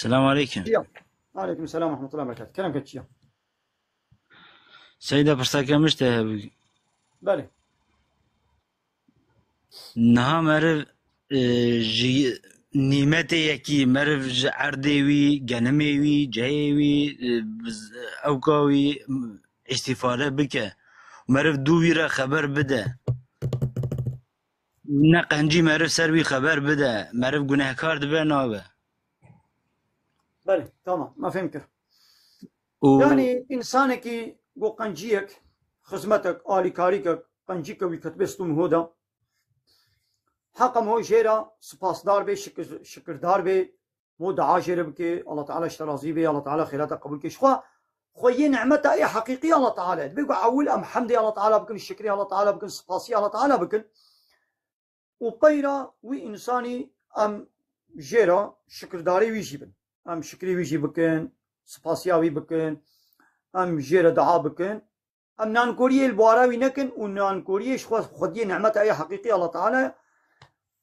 السلام عليكم. چییە؟ وعلیکم السلام ورحمة الله وبركاته. کەلامکە چییە؟ سيدة برساكا مشتى هبي بەێ نها مرف جي نيمتي يكي مرف عرديوي جنميوي جايوي اوكاوي استفادة بك مرف دويرة خبر بده نقنجي مرف سروي خبر بده مرف گناهكار دبه نابه بەێ تمام ما فهم کرد. و يعني إنسانك جو قنجيك خدمتك آليكاريك قنجيك ويكتبستم هودا حقم هو جيرا سپاسدار بي شكردار بي مو دعا جيرا بكي الله تعالى اشترازي بي الله تعالى خيراتك قبول كي خويا نعمته اي حقيقية الله تعالى بيقول عول ام حمدي الله تعالى بكن الشكري الله تعالى بكن سپاسي الله تعالى بكن وبيرا وي انساني ام جيرا شكرداري ويجيبن ام شكري ويجي بكن سپاسياوي بكن ام جيرا دعا بكن ام نانكوريه البواراوي نكن ونانكوريه خدي نعمته اي حقيقية الله تعالى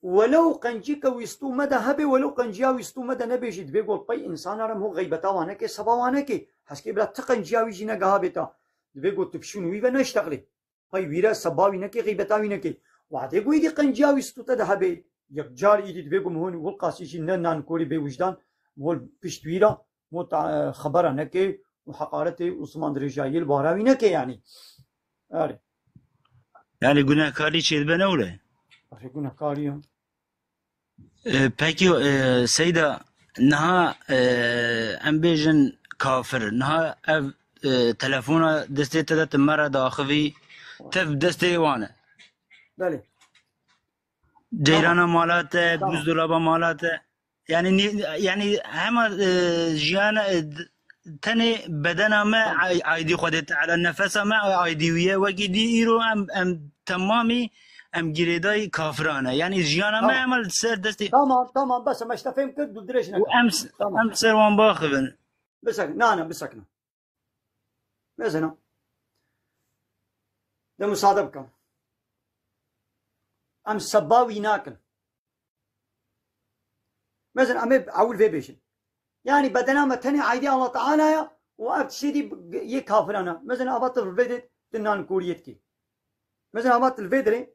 ولو قنجيك ويستو مدى هبي ولو قنجيا ويستو مدى نبيجي دبيقول باي انسان رم هو غيبتا وانكي سبا وانكي حسكي بلا تقنجيا ويجينا قهابتا دبيقول تفشون ويفا نشتغلي باي ويرا سباوي نكي غيبتا وينكي وعدي قوي دي قنجيا ويستو تدى هبي يقجار ايدي دبيقول مهون والقاسيشي نان كوري بي وجدان مول بشتويرا مو خبره نكي وحقارتي وصمان درجايل بهراوي نكي يعني اري يعني گناهكاري چه بنوله يكون كاريا باكي سيدة نها ام بيجن كافر نها اف تلفونا دستي تدت مرة داخلي تف دستي وانا بله جيرانا مالاته دوز دولابا مالاته يعني هما جيانا تاني بدنا ما عايدي خدت على النفس ما عايدي وكدي ايرو ام تمامي ام جريداي كافرانه يعني جيانا ما عمل سر دستي تمام بس ما اشتفهم كد ودريشنا ام سروان باخذن بسك نانا بسكنا مثلا ده مصادبكم ام سباوي ناكن مثلا ام اول في بيشن يعني بدنا ما تاني عايدي الله تعالى يا وقت سيدي يكافرنا مثلا ابطل الفيديو تنان كوريتكي مثلا ابطل الفيديو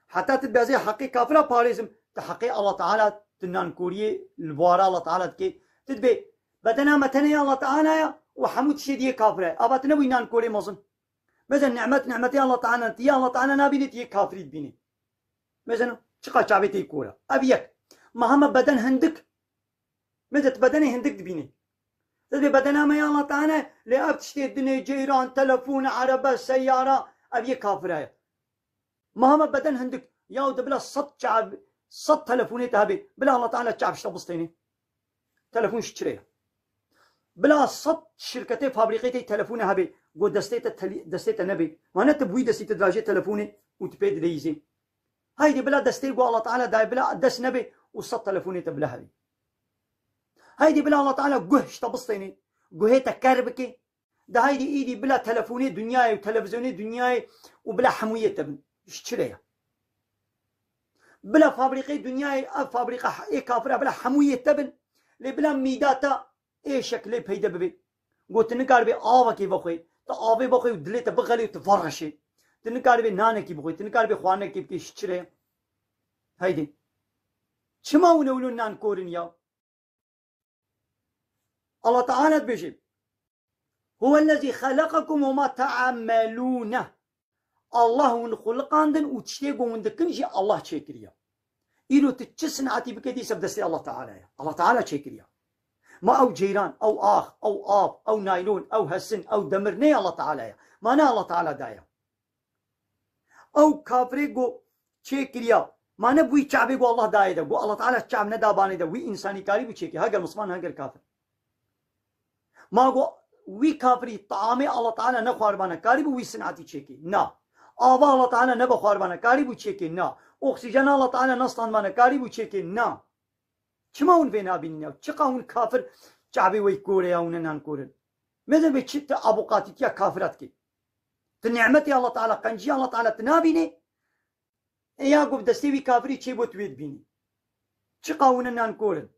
حتى تبقى زي حقي كافرة باريزم تحقي الله تعالى تنان كوري البوارا الله تعالى تكي تدبي بدنا متني الله تعالى يا وحمود شديه كافرة أبتنا وينان كوري مصن مثلا نعمتي الله تعالى يا الله تعالى نابيني تي كافري تبيني مثلا شقا شعبتي كورا أبيك مهما بدن هندك مثلا بدني هندك تبيني تدبي بدنا ما يا الله تعالى لأب تشتي الدنيا جيران تلفون عربة سيارة أبيك كافرة مهما بدن هندك ياود بلا صد تلفوني تهبي بلا الله تعالى تشعب شتبسطيني تلفون شتريه بلا صد شركتي فابريقيتي تلفوني هبي قو دستيت النبي وانا تبوي دستيت دراجي تلفوني وتبيد ديزي هايدي بلا دستي قو الله تعالى داي بلا دس نبي وصد تلفوني تبلا هبي هايدي بلا الله تعالى قه شتبسطيني قهيتا كربكي ده هايدي ايدي بلا تلفوني دنياي وتلفزيوني دنياي وبلا حموية تبن اشتريها بلا فابريقي دنياي فابريقة اي كافرة بلا حموية تبن لي بلا ميداتا اي شكلي بيدا ببي قلت نقار بي آوا كي بخوي تا آوي بخوي ودلي تبغلي وتفرغشي تنقار بي نانا كي بخوي تنقار بي خوانا كي بكي اشتريها هايدي شما ونولو نان كورن يا الله تعالى بيجي هو الذي خلقكم وما تعملونه الله ونخلقاندن وتشتيقو وندكنجي الله تشيكريا إلو تتشسن عتي بكدي سبدستي الله تعالى الله تعالى تشيكريا ما أو جيران أو آخ أو آب أو نايلون أو هسن أو دمرني الله تعالى ما نا الله تعالى دايا أو كافريقو تشيكريا ما نبوي شعبيقو الله دايا دا الله تعالى الشعب نداباني دا وي إنساني كاري بتشيكي هاقر مسلمان هاقر كافر ما قو وي كافري طعامي الله تعالى نخوار بانا كاري بو وي سنعتي تشيكي نا آبا الله تعالى نبا خوار بانا كاري بو تشيكي نا اكسجين الله تعالى نصطان بانا كاري بو تشيكي نا چما اون فينا بينيا چقا اون كافر شعبي وي كوريا وننان كورن ماذا بتشت ابو قاتيتيا كافرات كي تنعمتي الله تعالى قنجي الله تعالى تنابيني يا قب دستيوي كافري تشي بو تويد بيني چقا وننان كورن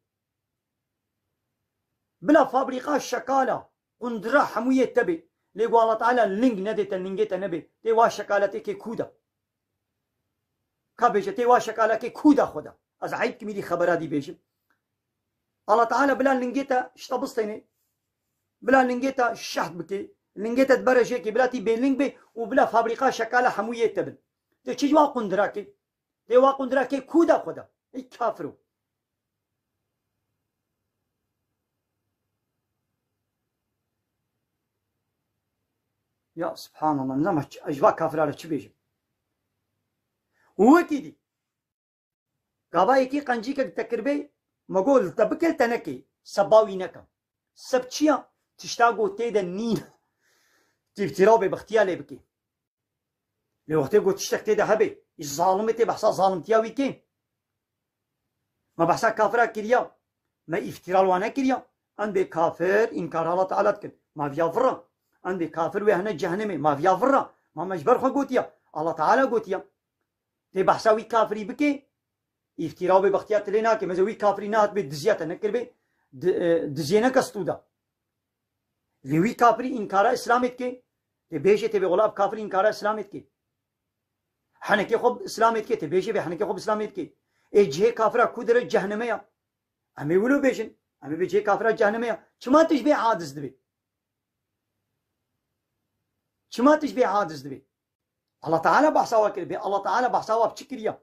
بلا فابريقا شكالة قندرة حموية تبي ليقول الله تعالى لينج نديت اللينجيت نبي تيوا شكالتي كي كودا كابيجة تيوا شكالة كي كودا خدا از عيد كميدي خبرات دي بيجي الله تعالى بلا لينجيتا اشتبصتيني بلا لينجيتا شحت بكي لينجيتا تبرج هيك بلا تي بيلينج بي وبلا فابريقا شكالة حموية تبن تيجوا قندرة كي تيوا قندرة كي كودا خدا اي كافرو يا سبحان الله نعم اجوا كافر على شو بيجي هو كيدي قبائي كي قنجي كك تكربي ما قول تبكل تنكي سباوي نكا سبتشيا تشتاقو تيدا نين تفتراو باختيالي بكي لوقتي قلت تشتاق تيدا هبي الظالمتي بحصا ظالمتيا ويكين ما بحصا كافرا كريا ما افترال وانا كريا ان بي كافر انكار الله تعالى تكن ما فيا فرا عندي كافر وهنا جهنمي ما فيها فرا ما مجبر خو قوتيا الله تعالى قوتيا تي بحساوي كافري بكي افتراو ببختيات لنا كي مزوي كافري نات بدزيات نكر بي دزينا كستودا لوي كافري انكار اسلامت كي تي بيجي تي بغلاب كافري انكار اسلامت كي حنكي خب اسلامت كي تي بيجي بحنكي خب اسلامت كي اي جه كافرا كودر جهنميا امي ولو بيجن امي بيجي كافرا جهنميا شما تشبه عادز دبي شما تشبه عادز دبي الله تعالى بحسوا كربي الله تعالى بحسوا بشكريا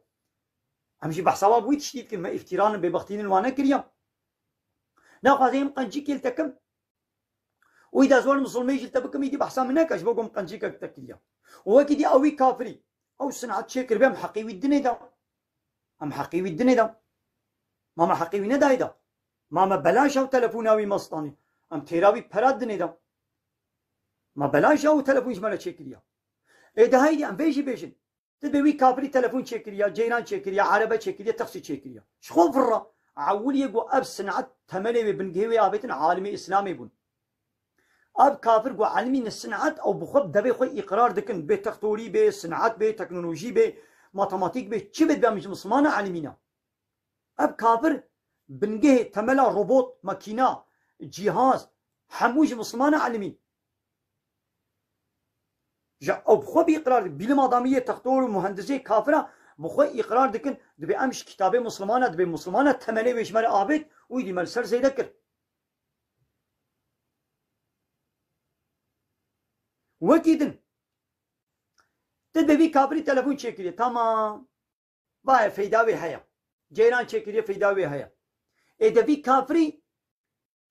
همشي بحسوا بوي تشتيت كلمة افتيران ببختين الوانا كريا ناخذهم قنجي كيلتكم وإذا زول مسلمي جلتبكم يدي بحسا منك أش بقوم قنجي كتكريا وكدي أوي كافري أو سنعت شكر بهم حقيوي الدنيا دا أم حقيوي الدنيا دا ماما حقيوي نداي دا ماما بلاش أو تلفوناوي مصطاني أم تيراوي براد دنيا دا ما بلاش او تلفون شماله شكريا اذا هيدي ام بيجي تبي كافري تلفون شكريا جيران شكريا عربه شكريا تخصي شكريا شخو فرا عول يقو اب صنعت ثمانية بنجيوي ابيتن عالمي اسلامي بون اب كافر قو عالمي الصنعت او بخب دبي خو اقرار دكن بي تختوري بي صنعت بي تكنولوجي بي ماتماتيك بي تشبت بي مش مسلمان عالمينا اب كافر بنجي تملا روبوت ماكينه جهاز حموج مسلمان عالمين او بخو بإقرار بيلم آدمية تختور مهندسي كافرة بخو إقرار دكن دبي أمش كتابة مسلمانة دبي مسلمانة ثمانية بيشمال آبد ويدي ملسر زي ذكر وكيدن تدبي كافري تلفون شكري تمام باي فيداوي هيا جيران شكري فيداوي هيا دبي كافري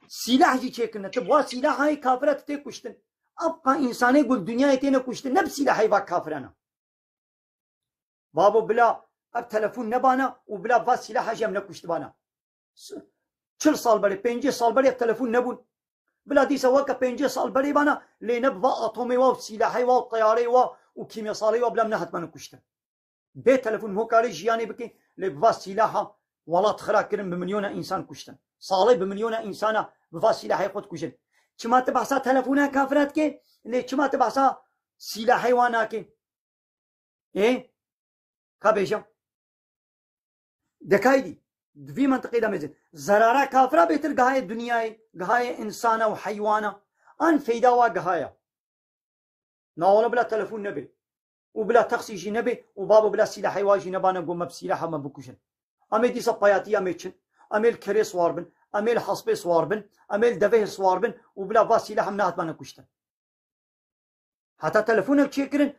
سلاح جي شكرنا تبوا سلاح هاي كافرة تتكشتن ابقى انسان يقول دنيا يتينا كشت نفسي لحي باك كافرنا بابو بلا اب تلفون نبانا وبلا باس سلاح جام نكشت بانا 40 سال بري 5 سال بري تلفون نبون بلا دي سواك 5 سال بري بانا لنبضا اتومي واو سلاحي واو طياري واو وكيمياء صالي وبلا منهت ما نكشت بي تلفون هو كاري جياني بكي لباس سلاحا ولا تخرا كرم بمليون انسان كشتن صالي بمليون انسان بفاس سلاحي خود كشتن چما تبحثا تلفونا كافرات كي ليه چما تبحثا سلاح حيوانا كي ايه كابيشا دكايدي في منطقة دمزن زرارة كافرة بيتر قهاية الدنيا قهاية إنسانة وحيوانة أن فيدا وقهاية ناولا بلا تلفون نبي وبلا تخصيجي نبي وبابا بلا سلاح حيواجي نبانا قوم بسلاحة ما بكوشن أمي دي سباياتي أميتشن أمي الكري صواربن أمي الحصبي صواربن أمي الدفه صواربن وبلا باس سلاح مناهت ما نكوشتن حتى تلفونك تشيكرن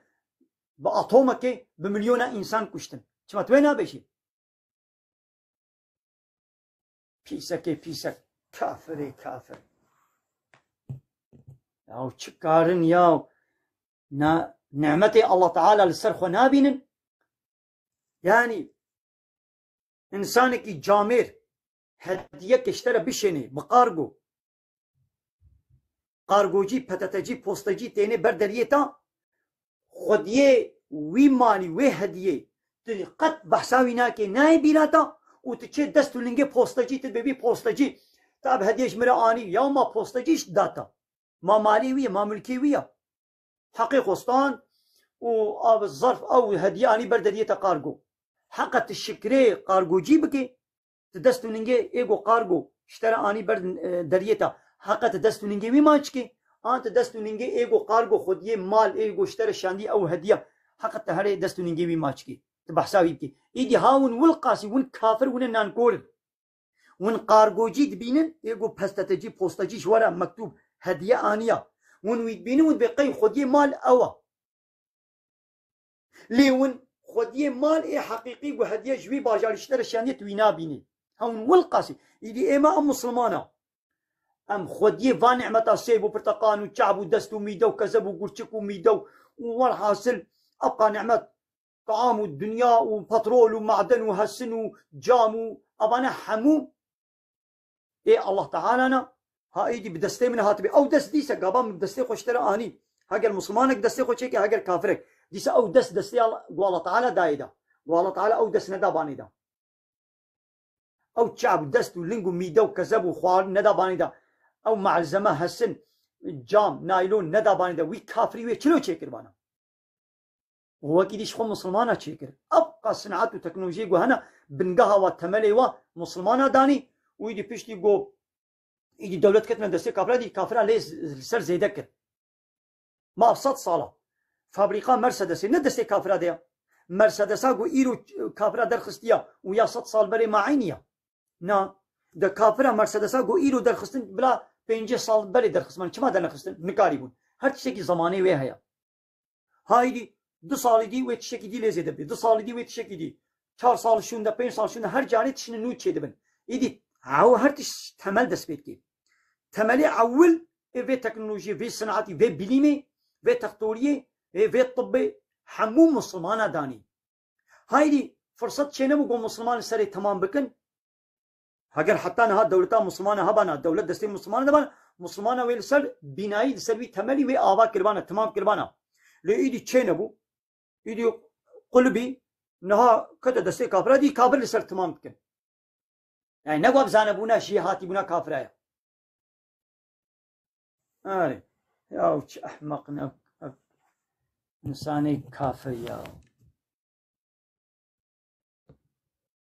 بأطومك بمليون إنسان كشتن شما توينا بشي بيسك كافر او تشكارن ياو نعمتي الله تعالى للسرخ نابين يعني إنسانك جامير هدية كشترى بشيني بقارجو قارجوجي بتتجي بوستجي تاني بردريتا خديه وي مالي وي هديه قد بحساوي ناكي ناي بيلاتا وتشي دستو لنجي بوستجي تبي بوستجي تاب هديش مراني يوم ما بوستجيش داتا ما مالي ويا ما ملكي ويا حقيقستان و الظرف او هديه اني بردريتا قارجو حقت الشكري قارجو جيبكي تدستو لنجي ايجو قارجو اشترى اني برد دريتا حقت دستو نينجي ما تشكي انت دستو نينجي ايجو قارجو خديه مال ايجو اشترى شاندي او هديه حقت هري دستو نينجي ما تشكي تبحساوي بكي ايدي هاون والقاسي ون كافر ون نانكور ون قارجو جيد بينن ايجو بستتجي بوستجي ورا مكتوب هديه انيا ون ويد بينن ون بقي خديه مال اوا ليون خديه مال اي حقيقي وهديه جوي باجار اشترى شاندي توينا بيني هون والقاسي يدي اما ام مسلمانه ام خديه فان نعمتا سيب وبرتقان وشعب ودست وميدا وكذب وقرشك وميدا والحاصل ابقى نعمه طعام الدنيا وبترول ومعدن وهسن وجام ابانا حمو اي الله تعالى انا ها ايدي بدستي من هاتبي او دست ديسا قابا بدستي خو اشترى اني هاجر مسلمانك دستي خو شيكي هاجر كافرك ديسا او دستي الله تعالى دايدا والله تعالى او دست ندا باني دا او شعب دست ولينجو ميدا وكذب وخوار ندا باني دا او معلزمه هسن جام نايلون ندا باني دا وي كافري وي چلو چيكر بانا هو كيديش خو مسلمانا چيكر ابقى صناعات وتكنولوجيا جو هنا بنقها وتملي ومسلمانا داني ويدي بيشتي جو يجي دولت كتنا دستي كافرا دي كافرا ليس سر زيدكر ما بسط صاله فابريقا مرسيدس ندستي كافرا دي مرسيدس جو ايرو كافرا درخستيا ويا 100 سال بري ما عينيا نا د کافر مرسدس گو ایرو درخستن بلا 5 سال بری درخستن چما درخستن نکاری بون هر چیزی کی زمانه وی هيا هایدی 2 سال دی و چیزی دی لزه دبی 2 سال دی و چیزی دی 4 سال شوندا 5 سال شوندا her جاني تشن نو چيد بن يدي هاو هر تش تمل دسبيت كي تملي اول في تكنولوجي في صناعتي في بليمي في تخطوريه في طبي حمو مسلمانه داني هایدی فرصت چنه بو مسلمان سره تمام بكن اگر حتی نه دولتا مسلمان هبانا دولت دستی مسلمان دبان مسلمان ویل سر بینایی سروی تملی و آوا کربانا تمام کربانا لی ایدی چه نبو ایدی قلبی نه کده دستی کافر دی کافر سر تمام کن يعني نقوى بزانبونا شيهاتي بنا كافرايا يا احمقنا انساني كافر يا